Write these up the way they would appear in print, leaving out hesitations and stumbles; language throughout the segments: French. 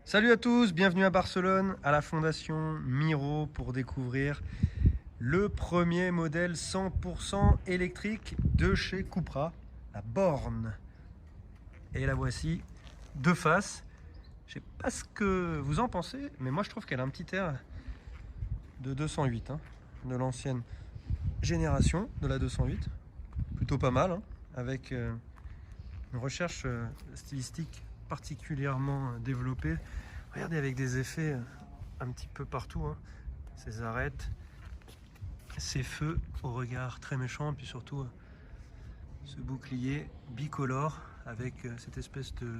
Salut à tous, bienvenue à Barcelone, à la Fondation Miro pour découvrir le premier modèle 100% électrique de chez Cupra, la Born. Et la voici de face. Je sais pas ce que vous en pensez, mais moi je trouve qu'elle a un petit air de 208, de l'ancienne génération de la 208. Plutôt pas mal, avec une recherche stylistique particulièrement développée. Regardez, avec des effets un petit peu partout, ces arêtes, ces feux au regard très méchant, et puis surtout ce bouclier bicolore avec cette espèce de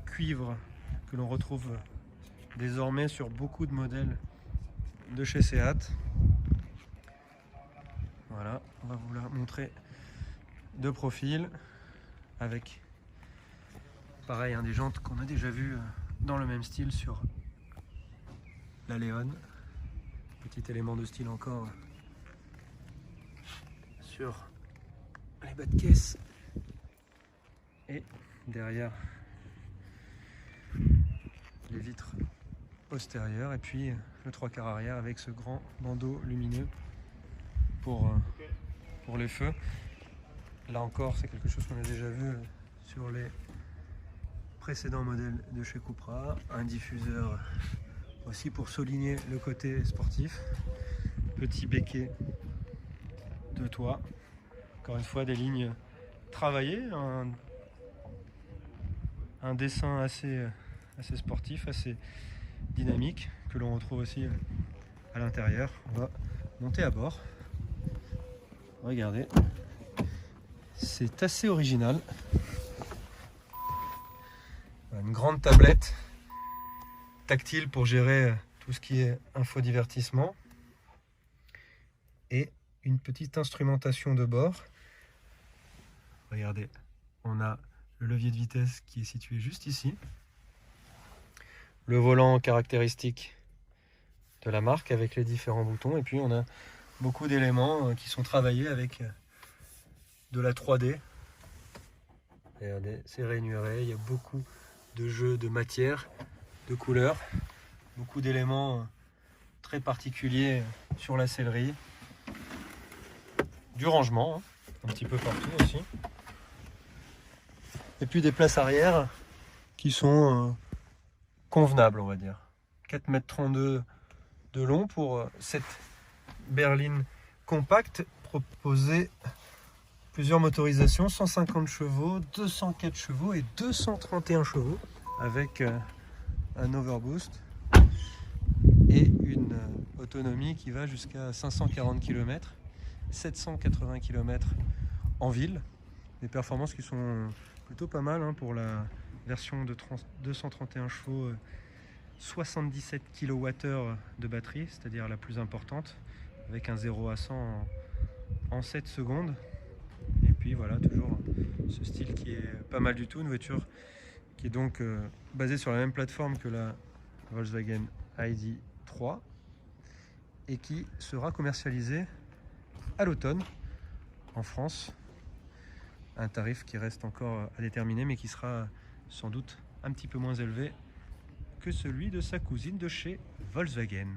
cuivre que l'on retrouve désormais sur beaucoup de modèles de chez Seat. Voilà, on va vous la montrer de profil avec pareil des jantes qu'on a déjà vues dans le même style sur la Léon. Petit élément de style encore sur les bas de caisse et derrière les vitres postérieures, et puis le 3/4 arrière avec ce grand bandeau lumineux pour les feux. Là encore, c'est quelque chose qu'on a déjà vu sur les précédents modèles de chez Cupra. Un diffuseur aussi pour souligner le côté sportif. Petit béquet de toit. Encore une fois, des lignes travaillées. Un dessin assez sportif, assez dynamique, que l'on retrouve aussi à l'intérieur. On va monter à bord. Regardez. C'est assez original. Une grande tablette tactile pour gérer tout ce qui est infodivertissement et une petite instrumentation de bord. Regardez, on a le levier de vitesse qui est situé juste ici, le volant caractéristique de la marque avec les différents boutons, et puis on a beaucoup d'éléments qui sont travaillés avec de la 3D. Regardez, c'est rainuré, il y a beaucoup de jeux de matière, de couleurs, beaucoup d'éléments très particuliers sur la sellerie, du rangement un petit peu partout aussi, et puis des places arrière qui sont convenables, on va dire. 4,32 m de long pour cette berline compacte, proposée plusieurs motorisations, 150 chevaux, 204 chevaux et 231 chevaux, avec un overboost et une autonomie qui va jusqu'à 540 km, 780 km en ville. Des performances qui sont plutôt pas mal pour la version de 231 chevaux, 77 kWh de batterie, c'est-à-dire la plus importante, avec un 0 à 100 en 7 secondes. Et puis voilà, toujours ce style qui est pas mal du tout, une voiture qui est donc basée sur la même plateforme que la Volkswagen ID.3 et qui sera commercialisée à l'automne en France. Un tarif qui reste encore à déterminer, mais qui sera sans doute un petit peu moins élevé que celui de sa cousine de chez Volkswagen.